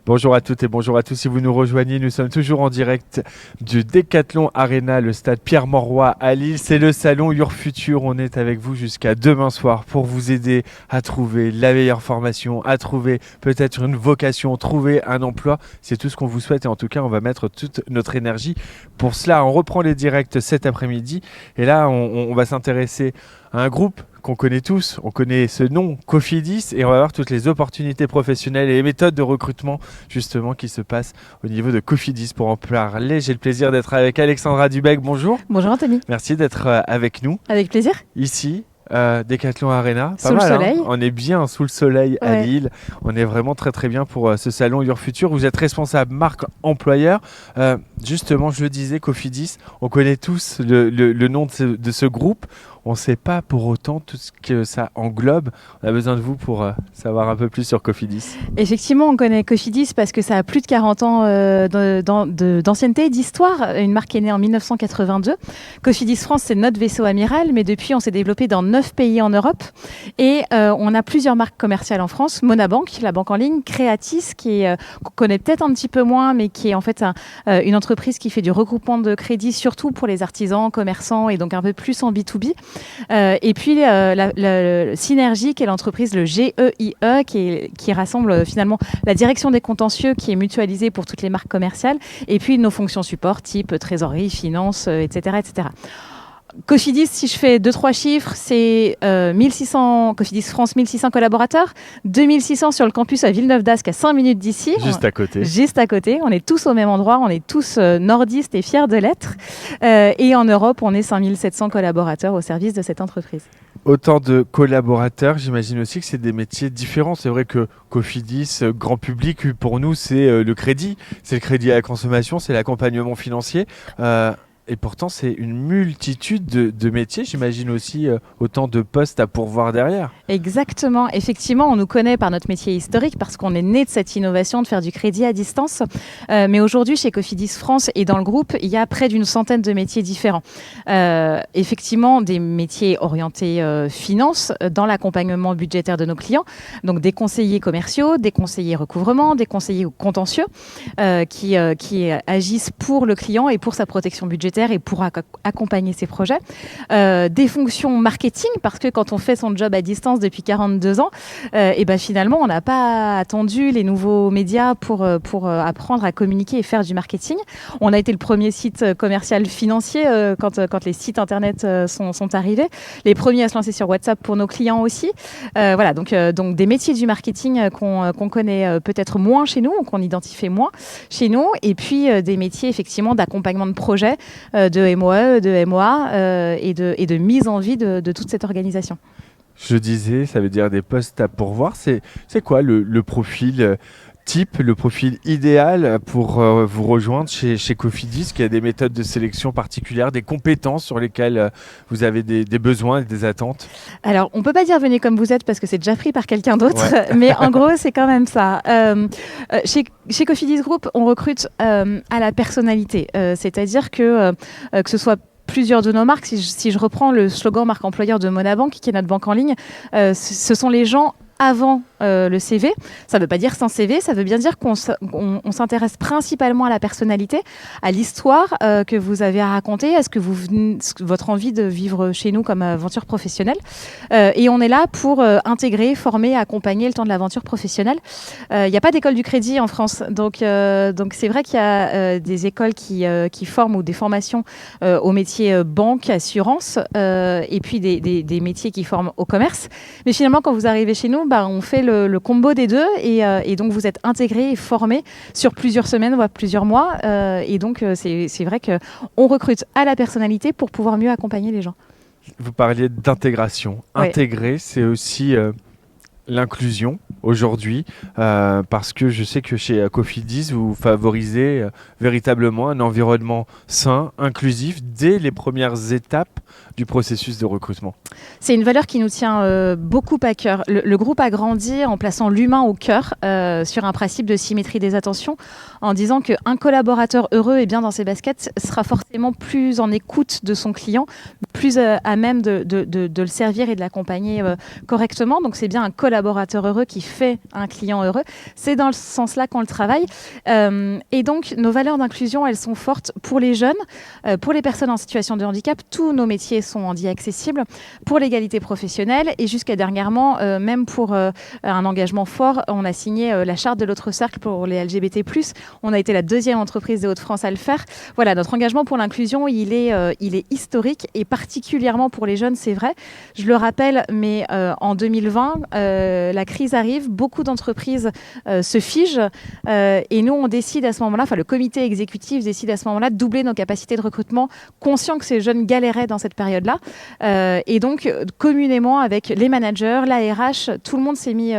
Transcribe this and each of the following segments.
Bonjour à toutes et bonjour à tous. Si vous nous rejoignez, nous sommes toujours en direct du Decathlon Arena, le stade Pierre-Mauroy à Lille. C'est le salon Your Future. On est avec vous jusqu'à demain soir pour vous aider à trouver la meilleure formation, à trouver peut-être une vocation, trouver un emploi. C'est tout ce qu'on vous souhaite et en tout cas, on va mettre toute notre énergie pour cela. On reprend les directs cet après-midi et là, on va s'intéresser à un groupe qu'on connaît tous, on connaît ce nom, Cofidis, et on va voir toutes les opportunités professionnelles et les méthodes de recrutement justement qui se passent au niveau de Cofidis. Pour en parler, j'ai le plaisir d'être avec Alexandra Dubeg. Bonjour. Bonjour Anthony. Merci d'être avec nous. Avec plaisir. Ici, Decathlon Arena. Sous le soleil. On est bien sous le soleil à Lille. On est vraiment très très bien pour ce salon Your Future. Vous êtes responsable marque employeur. Justement, je le disais, Cofidis, on connaît tous le nom de ce groupe. On ne sait pas pour autant tout ce que ça englobe. On a besoin de vous pour savoir un peu plus sur Cofidis. Effectivement, on connaît Cofidis parce que ça a plus de 40 ans d'ancienneté, d'histoire. Une marque est née en 1982. Cofidis France, c'est notre vaisseau amiral, mais depuis, on s'est développé dans 9 pays en Europe. Et on a plusieurs marques commerciales en France. Monabank, la banque en ligne, Creatis, qu'on connaît peut-être un petit peu moins, mais qui est en fait une entreprise qui fait du regroupement de crédits, surtout pour les artisans, commerçants, et donc un peu plus en B2B. Et puis la Synergie, qui est l'entreprise, le GEIE, qui rassemble finalement la direction des contentieux, qui est mutualisée pour toutes les marques commerciales, et puis nos fonctions support type trésorerie, finance, etc., etc. Cofidis, si je fais 2-3 chiffres, c'est 1600, Cofidis France, 1600 collaborateurs, 2600 sur le campus à Villeneuve-d'Ascq, à 5 minutes d'ici. Juste à côté. Juste à côté. On est tous au même endroit, on est tous nordistes et fiers de l'être. Et en Europe, on est 5700 collaborateurs au service de cette entreprise. Autant de collaborateurs, j'imagine aussi que c'est des métiers différents. C'est vrai que Cofidis, grand public, pour nous, c'est le crédit. C'est le crédit à la consommation, c'est l'accompagnement financier. Et pourtant, c'est une multitude de métiers. J'imagine aussi autant de postes à pourvoir derrière. Exactement. Effectivement, on nous connaît par notre métier historique parce qu'on est né de cette innovation de faire du crédit à distance. Mais aujourd'hui, chez Cofidis France et dans le groupe, il y a près d'une centaine de métiers différents. Effectivement, des métiers orientés finance dans l'accompagnement budgétaire de nos clients. Donc des conseillers commerciaux, des conseillers recouvrement, des conseillers contentieux qui agissent pour le client et pour sa protection budgétaire et pour accompagner ses projets. Des fonctions marketing, parce que quand on fait son job à distance depuis 42 ans, et ben finalement, on n'a pas attendu les nouveaux médias pour apprendre à communiquer et faire du marketing. On a été le premier site commercial financier quand les sites internet sont arrivés. Les premiers à se lancer sur WhatsApp pour nos clients aussi. Voilà, donc des métiers du marketing qu'on connaît peut-être moins chez nous, qu'on identifie moins chez nous. Et puis des métiers effectivement d'accompagnement de projets, de MOE, de MOA et de mise en vie de toute cette organisation. Je disais, ça veut dire des postes à pourvoir. C'est quoi le profil type, le profil idéal pour vous rejoindre chez Cofidis, qui a des méthodes de sélection particulières, des compétences sur lesquelles vous avez des besoins et des attentes? Alors, on ne peut pas dire venez comme vous êtes parce que c'est déjà pris par quelqu'un d'autre, mais en gros, c'est quand même ça. Chez Cofidis Group, on recrute à la personnalité, c'est-à-dire que ce soit plusieurs de nos marques, si je reprends le slogan marque employeur de Monabank, qui est notre banque en ligne, ce sont les gens avant le CV. Ça ne veut pas dire sans CV, ça veut bien dire qu'on s'intéresse principalement à la personnalité, à l'histoire que vous avez à raconter, à votre envie de vivre chez nous comme aventure professionnelle. Et on est là pour intégrer, former, accompagner le temps de l'aventure professionnelle. Il n'y a pas d'école du crédit en France, donc c'est vrai qu'il y a des écoles qui forment ou des formations au métier banque, assurance, et puis des métiers qui forment au commerce. Mais finalement, quand vous arrivez chez nous, on fait le combo des deux et donc vous êtes intégré et formé sur plusieurs semaines, voire plusieurs mois. Et donc c'est vrai qu'on recrute à la personnalité pour pouvoir mieux accompagner les gens. Vous parliez d'intégration. Intégrer, c'est aussi l'inclusion aujourd'hui, parce que je sais que chez Cofidis, vous favorisez véritablement un environnement sain, inclusif, dès les premières étapes du processus de recrutement. C'est une valeur qui nous tient beaucoup à cœur. Le groupe a grandi en plaçant l'humain au cœur, sur un principe de symétrie des attentions, en disant qu'un collaborateur heureux et bien dans ses baskets sera forcément plus en écoute de son client, plus à même de le servir et de l'accompagner correctement. Donc c'est bien un collaborateur heureux qui fait un client heureux. C'est dans ce sens-là qu'on le travaille. Et donc nos valeurs d'inclusion, elles sont fortes pour les jeunes, pour les personnes en situation de handicap. Tous nos métiers sont handi-accessibles, pour l'égalité professionnelle et jusqu'à dernièrement, même pour un engagement fort, on a signé la charte de l'autre cercle pour les LGBT+. On a été la deuxième entreprise des Hauts-de-France à le faire. Voilà, notre engagement pour l'inclusion, il est historique et particulièrement pour les jeunes, c'est vrai. Je le rappelle, mais en 2020, la crise arrive, beaucoup d'entreprises se figent et nous, on décide à ce moment-là, enfin le comité exécutif décide à ce moment-là de doubler nos capacités de recrutement, conscient que ces jeunes galéraient dans cette période-là. Et donc, communément avec les managers, la RH, tout le monde s'est mis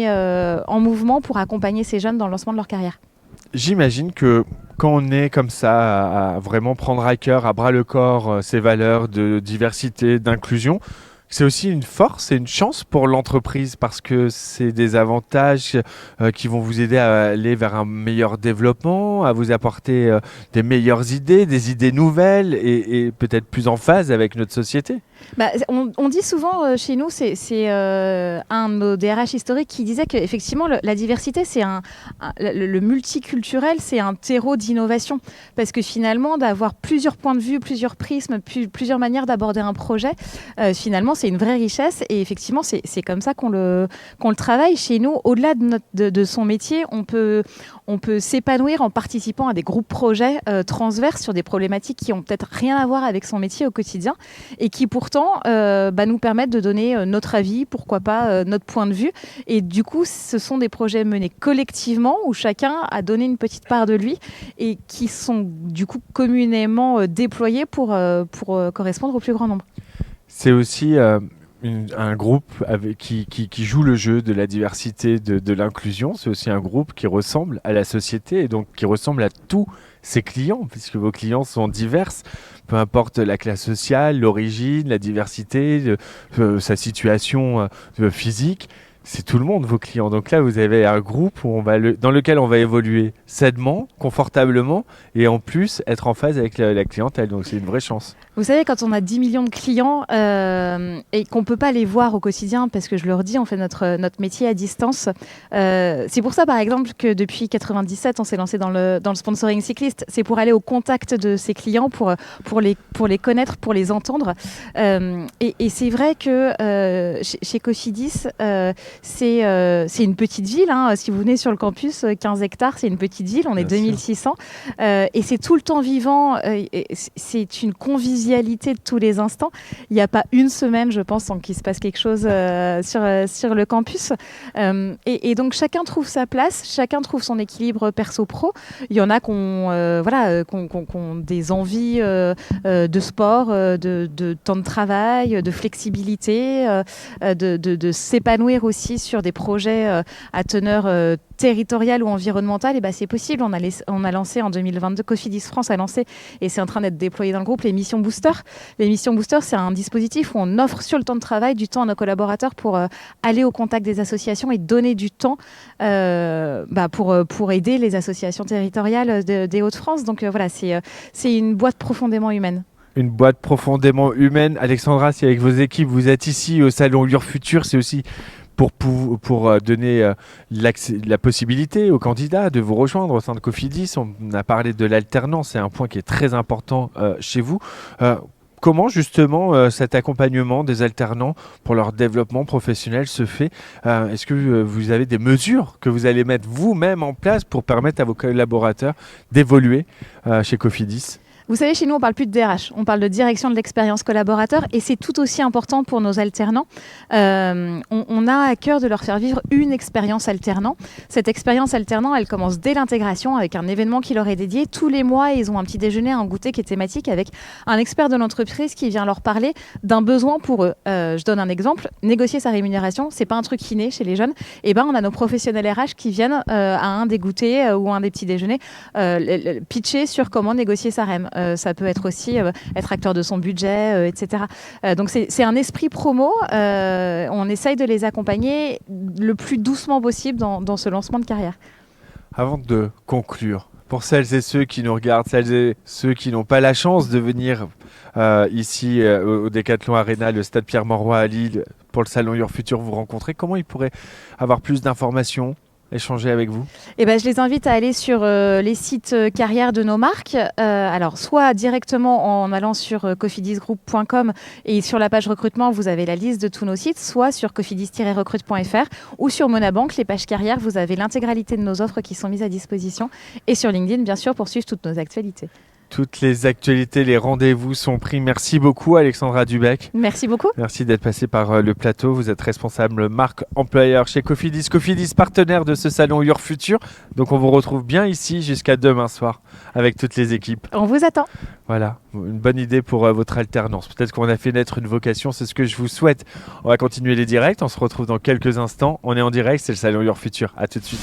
en mouvement pour accompagner ces jeunes dans le lancement de leur carrière. J'imagine que quand on est comme ça, à vraiment prendre à cœur, à bras le corps, ces valeurs de diversité, d'inclusion, c'est aussi une force et une chance pour l'entreprise parce que c'est des avantages qui vont vous aider à aller vers un meilleur développement, à vous apporter des meilleures idées, des idées nouvelles et peut-être plus en phase avec notre société. On dit souvent chez nous, c'est un de nos DRH historiques qui disait qu'effectivement la diversité, c'est le multiculturel, c'est un terreau d'innovation. Parce que finalement, d'avoir plusieurs points de vue, plusieurs prismes, plusieurs manières d'aborder un projet, finalement, c'est une vraie richesse. Et effectivement, c'est comme ça qu'on le travaille. Chez nous, au-delà de son métier, on peut s'épanouir en participant à des groupes projets transverses sur des problématiques qui ont peut-être rien à voir avec son métier au quotidien et qui pourtant nous permettent de donner notre avis, pourquoi pas notre point de vue. Et du coup, ce sont des projets menés collectivement où chacun a donné une petite part de lui et qui sont du coup communément déployés pour correspondre au plus grand nombre. C'est aussi un groupe qui joue le jeu de la diversité, de l'inclusion. C'est aussi un groupe qui ressemble à la société et donc qui ressemble à tous ses clients, puisque vos clients sont divers, peu importe la classe sociale, l'origine, la diversité, sa situation physique. C'est tout le monde, vos clients. Donc là, vous avez un groupe dans lequel on va évoluer sainement, confortablement et en plus être en phase avec la clientèle. Donc c'est une vraie chance. Vous savez, quand on a 10 millions de clients et qu'on ne peut pas les voir au quotidien, parce que je le redis, on fait notre métier à distance. C'est pour ça, par exemple, que depuis 1997, on s'est lancé dans le sponsoring cycliste. C'est pour aller au contact de ces clients, pour les connaître, pour les entendre. Et c'est vrai que chez Cofidis, c'est une petite ville. Hein. Si vous venez sur le campus, 15 hectares, c'est une petite ville. On est 2600. Et c'est tout le temps vivant. C'est une convivialité de tous les instants. Il n'y a pas une semaine, je pense, sans qu'il se passe quelque chose sur le campus. Et donc, chacun trouve sa place, chacun trouve son équilibre perso-pro. Il y en a qui ont des envies de sport, de temps de travail, de flexibilité, de s'épanouir aussi sur des projets à teneur territoriale ou environnementale. Et c'est possible. On a lancé en 2022, Cofidis France a lancé, et c'est en train d'être déployé dans le groupe, les missions Booster. Les missions Booster, c'est un dispositif où on offre sur le temps de travail du temps à nos collaborateurs pour aller au contact des associations et donner du temps pour aider les associations territoriales des Hauts-de-France. Donc voilà, c'est une boîte profondément humaine. Une boîte profondément humaine. Alexandra, si avec vos équipes, vous êtes ici au salon UrFutur, c'est aussi pour donner la possibilité aux candidats de vous rejoindre au sein de Cofidis. On a parlé de l'alternance, c'est un point qui est très important chez vous. Comment justement cet accompagnement des alternants pour leur développement professionnel se fait? Est-ce que vous avez des mesures que vous allez mettre vous-même en place pour permettre à vos collaborateurs d'évoluer chez Cofidis? Vous savez, chez nous, on ne parle plus de DRH, on parle de direction de l'expérience collaborateur et c'est tout aussi important pour nos alternants. On a à cœur de leur faire vivre une expérience alternant. Cette expérience alternant, elle commence dès l'intégration avec un événement qui leur est dédié. Tous les mois, ils ont un petit déjeuner, un goûter qui est thématique avec un expert de l'entreprise qui vient leur parler d'un besoin pour eux. Je donne un exemple, négocier sa rémunération, c'est pas un truc inné chez les jeunes. On a nos professionnels RH qui viennent à un des goûters ou un des petits déjeuners pitcher sur comment négocier sa REM. Ça peut être aussi être acteur de son budget, etc. Donc c'est un esprit promo. On essaye de les accompagner le plus doucement possible dans ce lancement de carrière. Avant de conclure, Pour celles et ceux qui nous regardent, celles et ceux qui n'ont pas la chance de venir ici au Décathlon Arena, le stade Pierre-Mauroy à Lille, pour le salon Your Future, vous rencontrer, comment ils pourraient avoir plus d'informations, échanger avec vous? Eh ben, je les invite à aller sur les sites carrières de nos marques. Alors, soit directement en allant sur cofidisgroup.com et sur la page recrutement, vous avez la liste de tous nos sites, soit sur cofidis-recrute.fr ou sur Monabank, les pages carrières, vous avez l'intégralité de nos offres qui sont mises à disposition. Et sur LinkedIn, bien sûr, pour suivre toutes nos actualités. Toutes les actualités, les rendez-vous sont pris. Merci beaucoup Alexandra Dubec. Merci beaucoup. Merci d'être passé par le plateau. Vous êtes responsable marque employeur chez Cofidis. Cofidis partenaire de ce salon Your Future. Donc on vous retrouve bien ici jusqu'à demain soir avec toutes les équipes. On vous attend. Voilà, une bonne idée pour votre alternance. Peut-être qu'on a fait naître une vocation, c'est ce que je vous souhaite. On va continuer les directs, on se retrouve dans quelques instants. On est en direct, c'est le salon Your Future. À tout de suite.